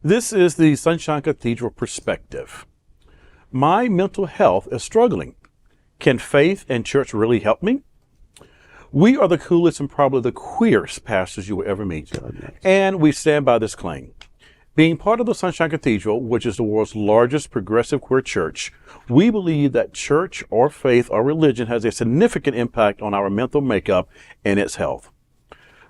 This is the Sunshine Cathedral perspective. My mental health is struggling. Can faith and church really help me? We are the coolest and probably the queerest pastors you will ever meet. And we stand by this claim. Being part of the Sunshine Cathedral, which is the world's largest progressive queer church, we believe that church or faith or religion has a significant impact on our mental makeup and its health.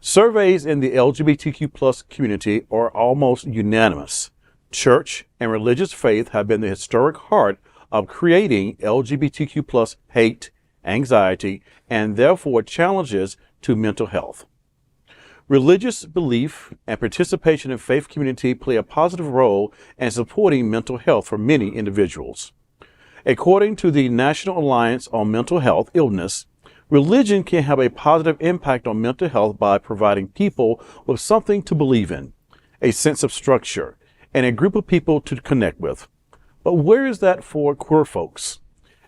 Surveys in the LGBTQ plus community are almost unanimous. Church and religious faith have been the historic heart of creating LGBTQ plus hate, anxiety, and therefore challenges to mental health. Religious belief and participation in faith community play a positive role in supporting mental health for many individuals. According to the National Alliance on Mental Health Illness, religion can have a positive impact on mental health by providing people with something to believe in, a sense of structure, and a group of people to connect with. But where is that for queer folks?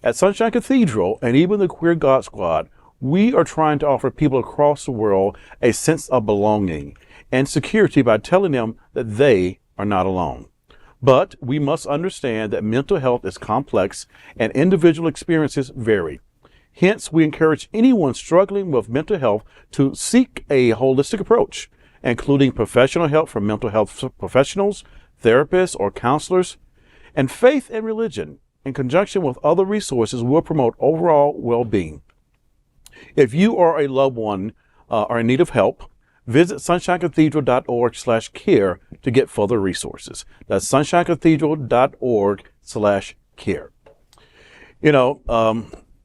At Sunshine Cathedral and even the Queer God Squad, we are trying to offer people across the world a sense of belonging and security by telling them that they are not alone. But we must understand that mental health is complex and individual experiences vary. Hence, we encourage anyone struggling with mental health to seek a holistic approach, including professional help from mental health professionals, therapists, or counselors. And faith and religion, in conjunction with other resources, will promote overall well-being. If you or a loved one are in need of help, visit sunshinecathedral.org/care to get further resources. That's sunshinecathedral.org/care.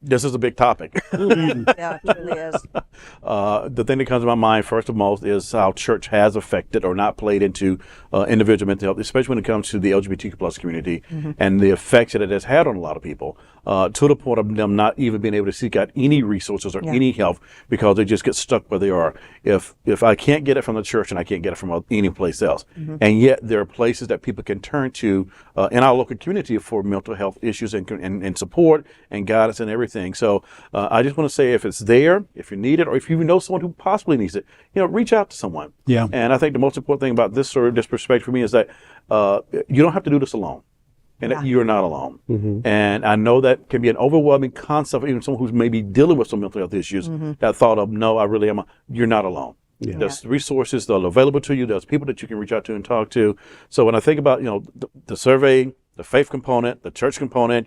This is a big topic. Yeah, it really is. The thing that comes to my mind first and most is how church has affected or not played into individual mental health, especially when it comes to the LGBTQ plus community and the effects that it has had on a lot of people, to the point of them not even being able to seek out any resources or any help because they just get stuck where they are. If I can't get it from the church and I can't get it from any place else. And yet there are places that people can turn to in our local community for mental health issues and support and guidance and everything. So I just want to say, if it's there, if you need it, or if you know someone who possibly needs it, reach out to someone. Yeah. And I think the most important thing about this perspective for me is that you don't have to do this alone, and that you're not alone. And I know that can be an overwhelming concept, even someone who's maybe dealing with some mental health issues. That thought of, no, I really am. You're not alone. Yeah. There's resources that are available to you. There's people that you can reach out to and talk to. So when I think about the survey, the faith component, the church component,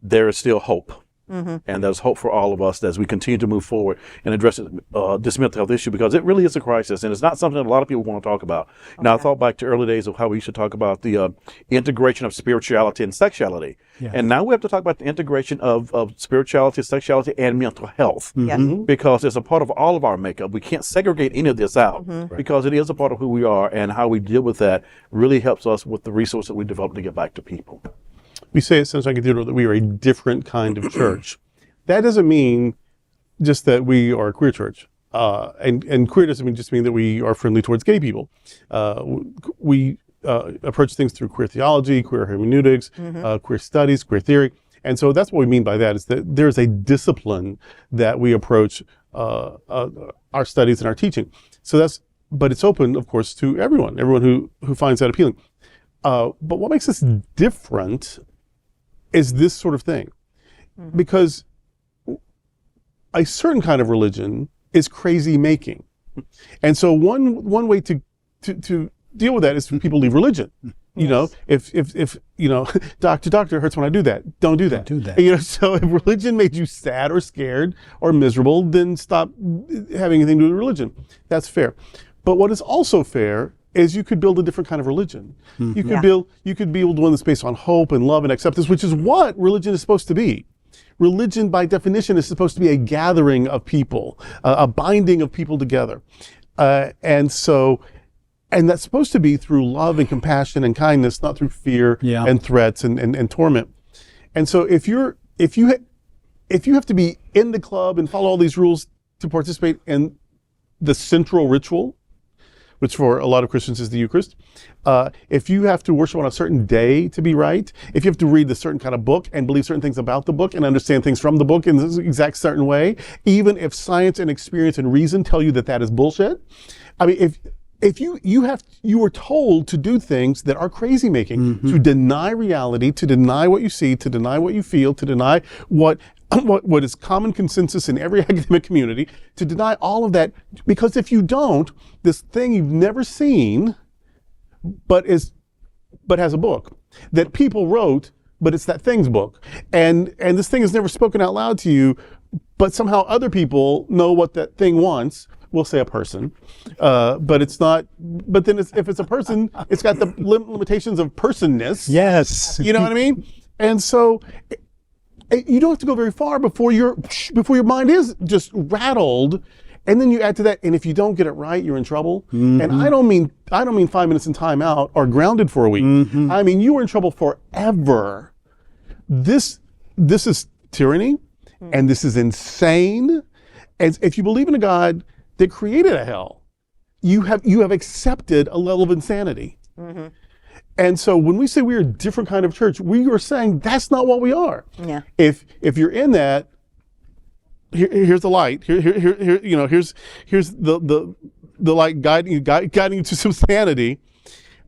there is still hope. And there's hope for all of us as we continue to move forward and address this mental health issue, because it really is a crisis, and it's not something that a lot of people want to talk about. Now, I thought back to early days of how we used to talk about the integration of spirituality and sexuality. And now we have to talk about the integration of spirituality, sexuality, and mental health, because it's a part of all of our makeup. We can't segregate any of this out because it is a part of who we are, and how we deal with that really helps us with the resources that we develop to get back to people. We say at Sunshine Cathedral that we are a different kind of church. That doesn't mean just that we are a queer church. And queer doesn't just mean that we are friendly towards gay people. We approach things through queer theology, queer hermeneutics, queer studies, queer theory. And so that's what we mean by that, is that there's a discipline that we approach our studies and our teaching. But it's open, of course, to everyone who finds that appealing. But what makes us different is this sort of thing, because a certain kind of religion is crazy making, and so one way to deal with that is when people leave religion. If doctor hurts when I do that, don't do that. So if religion made you sad or scared or miserable, then stop having anything to do with religion. That's fair. But what is also fair is you could build a different kind of religion. You could build one that's based on hope and love and acceptance, which is what religion is supposed to be. Religion, by definition, is supposed to be a gathering of people, a binding of people together. And that's supposed to be through love and compassion and kindness, not through fear and threats and torment. And so if you have to be in the club and follow all these rules to participate in the central ritual, which for a lot of Christians is the Eucharist, if you have to worship on a certain day to be right, if you have to read a certain kind of book and believe certain things about the book and understand things from the book in this exact certain way, even if science and experience and reason tell you that that is bullshit, I mean, if you were told to do things that are crazy making, to deny reality, to deny what you see, to deny what you feel, to deny what is common consensus in every academic community, to deny all of that, because if you don't, this thing you've never seen, but has a book that people wrote, but it's that thing's book, and this thing is never spoken out loud to you, but somehow other people know what that thing wants. We'll say a person, but it's not. But then if it's a person, it's got the limitations of personness. Yes. You know what I mean? And so you don't have to go very far before your mind is just rattled. And then you add to that, and if you don't get it right, you're in trouble. And I don't mean 5 minutes in time out or grounded for a week. I mean, you are in trouble forever. This is tyranny, and this is insane. As if you believe in a God that created a hell, you have accepted a level of insanity. And so when we say we're a different kind of church, we are saying that's not what we are. Yeah. If you're in that, here's the light. Here's the light guiding you to some sanity.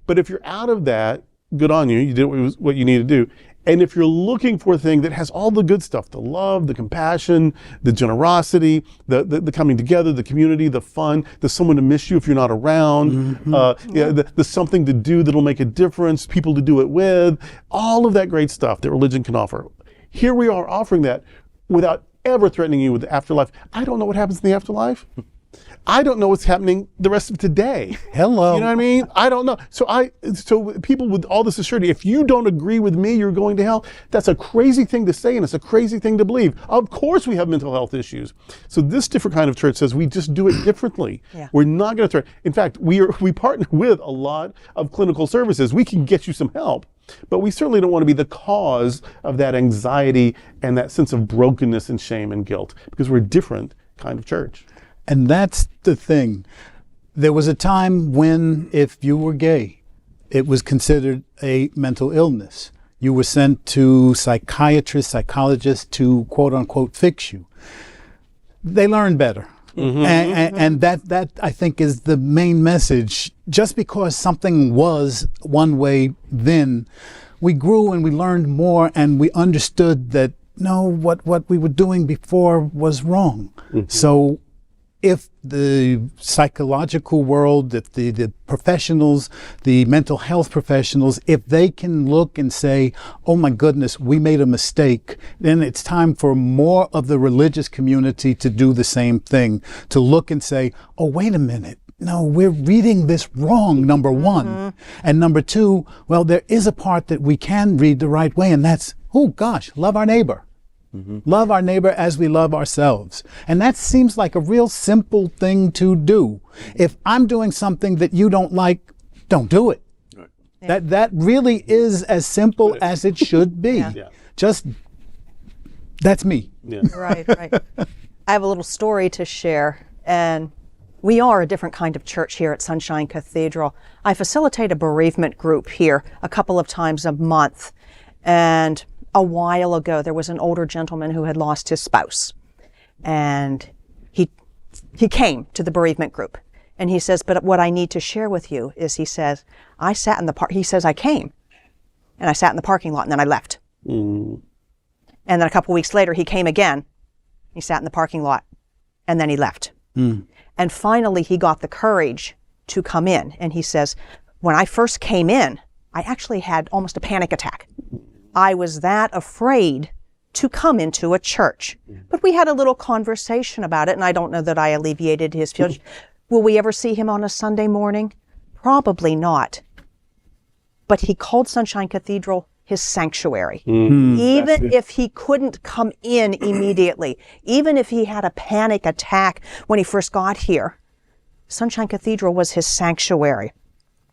But if you're out of that, good on you. You did what you need to do. And if you're looking for a thing that has all the good stuff, the love, the compassion, the generosity, the coming together, the community, the fun, the someone to miss you if you're not around, the something to do that'll make a difference, people to do it with, all of that great stuff that religion can offer. Here we are offering that without ever threatening you with the afterlife. I don't know what happens in the afterlife. I don't know what's happening the rest of today. Hello. You know what I mean? I don't know. So people with all this assurity, if you don't agree with me, you're going to hell. That's a crazy thing to say, and it's a crazy thing to believe. Of course we have mental health issues. So this different kind of church says we just do it differently. Yeah. We're not going to threaten. In fact, we partner with a lot of clinical services. We can get you some help, but we certainly don't want to be the cause of that anxiety and that sense of brokenness and shame and guilt, because we're a different kind of church. And that's the thing. There was a time when if you were gay, it was considered a mental illness. You were sent to psychiatrists, psychologists to quote unquote fix you. They learned better. And that I think is the main message. Just because something was one way then, we grew and we learned more and we understood that no, what we were doing before was wrong. So if the psychological world, if the professionals, the mental health professionals, if they can look and say, oh my goodness, we made a mistake, then it's time for more of the religious community to do the same thing, to look and say, oh, wait a minute. No, we're reading this wrong, number one. And number two, well, there is a part that we can read the right way, and that's, oh gosh, love our neighbor. Love our neighbor as we love ourselves. And that seems like a real simple thing to do. If I'm doing something that you don't like, don't do it. Right. Yeah. That really is as simple as it should be. Yeah. Just, that's me. Right. I have a little story to share, and we are a different kind of church here at Sunshine Cathedral. I facilitate a bereavement group here a couple of times a month, and a while ago, there was an older gentleman who had lost his spouse, and he came to the bereavement group, and he says, but what I need to share with you is, he says, I came, and I sat in the parking lot, and then I left. And then a couple weeks later, he came again. He sat in the parking lot, and then he left. And finally, he got the courage to come in, and he says, when I first came in, I actually had almost a panic attack. I was that afraid to come into a church. But we had a little conversation about it, and I don't know that I alleviated his feelings. Will we ever see him on a Sunday morning? Probably not. But he called Sunshine Cathedral his sanctuary. Even if he couldn't come in immediately, even if he had a panic attack when he first got here, Sunshine Cathedral was his sanctuary.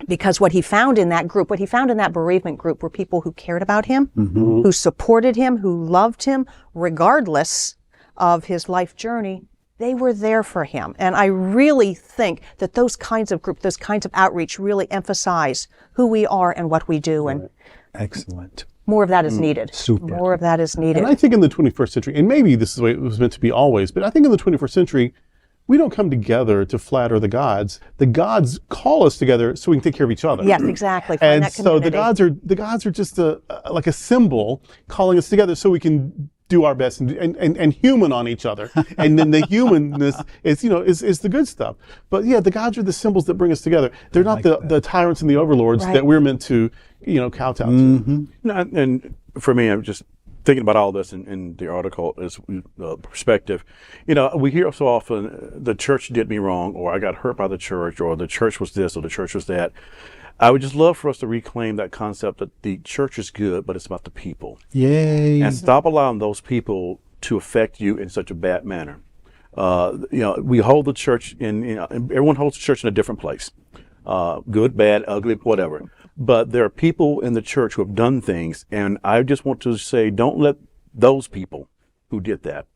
Because what he found in that group, what he found in that bereavement group, were people who cared about him, who supported him, who loved him, regardless of his life journey. They were there for him. And I really think that those kinds of groups, those kinds of outreach really emphasize who we are and what we do. And Excellent. more of that is needed. Super. More of that is needed. And I think in the 21st century, and maybe this is the way it was meant to be always, but I think in the 21st century, we don't come together to flatter the gods. The gods call us together so we can take care of each other. Yes, exactly. Find And that so the community. gods are just like a symbol calling us together so we can do our best and human on each other. And then the humanness is the good stuff. But yeah, the gods are the symbols that bring us together. They're not the tyrants and the overlords Right. that we're meant to, kowtow to. No, and for me, I'm just thinking about all this in the article is perspective. We hear so often the church did me wrong, or I got hurt by the church, or the church was this, or the church was that. I would just love for us to reclaim that concept that the church is good, but it's about the people. Yay. And stop allowing those people to affect you in such a bad manner. We hold the church everyone holds the church in a different place. Good, bad, ugly, whatever. But there are people in the church who have done things, and I just want to say, don't let those people who did that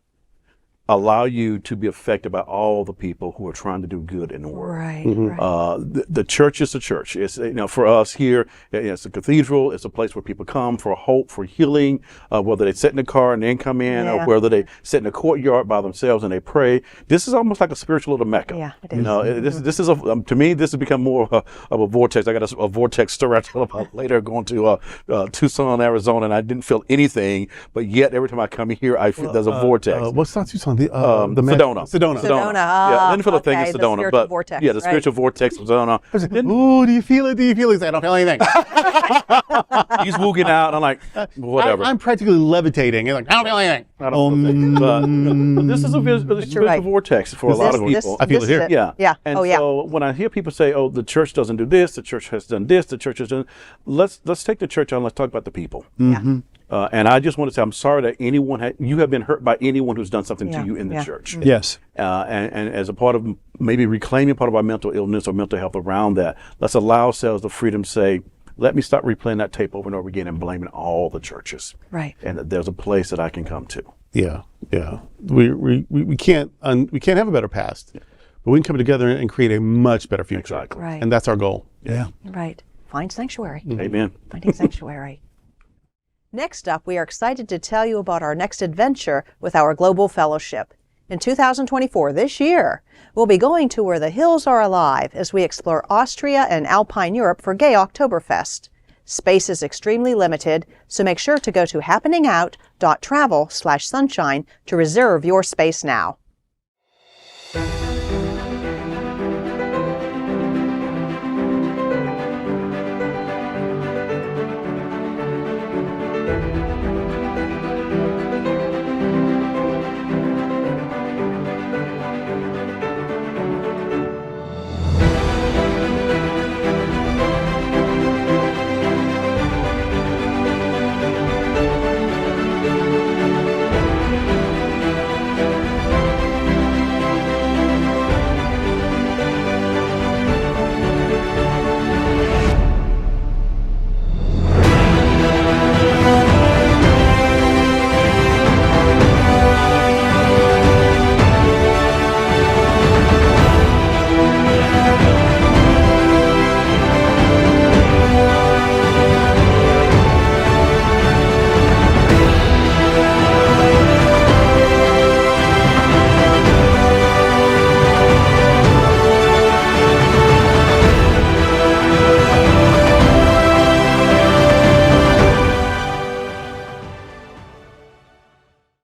allow you to be affected by all the people who are trying to do good in the world. Right, right. The church is the church. It's for us here. It's a cathedral. It's a place where people come for hope, for healing. Whether they sit in the car and then come in, or whether they sit in the courtyard by themselves and they pray. This is almost like a spiritual little Mecca. Yeah, it is. This is to me. This has become more of a vortex. I got a vortex story I tell about later. Going to Tucson, Arizona, and I didn't feel anything, but yet every time I come here, I feel there's a vortex. What's not Tucson? Sedona. Sedona. Yeah, didn't feel a thing in Okay, the Sedona, spiritual but vortex, yeah, the right. spiritual vortex of Sedona. Ooh, do you feel it? Do you feel it? I don't feel anything. He's wooging out. I'm like, whatever. I'm practically levitating. Like, I don't feel anything. I don't feel a thing. But this is a spiritual right. vortex for a lot of people. I feel it here. Yeah. Yeah. And Oh, yeah. so when I hear people say, "Oh, the church doesn't do this. The church has done this. The church has done," let's take the church on. Let's talk about the people. Yeah. And I just want to say, I'm sorry that you have been hurt by anyone who's done something to Yeah, you in the yeah. church. Yes. And as a part of maybe reclaiming part of our mental illness or mental health around that, let's allow ourselves the freedom to say, let me stop replaying that tape over and over again and blaming all the churches. Right. And that there's a place that I can come to. Yeah. We can't have a better past, but we can come together and create a much better future. Exactly. Right. And that's our goal. Yeah. Right. Find sanctuary. Amen. Finding sanctuary. Next up, we are excited to tell you about our next adventure with our Global Fellowship. In 2024, this year, we'll be going to where the hills are alive as we explore Austria and Alpine Europe for Gay Oktoberfest. Space is extremely limited, so make sure to go to happeningout.travel/sunshine to reserve your space now.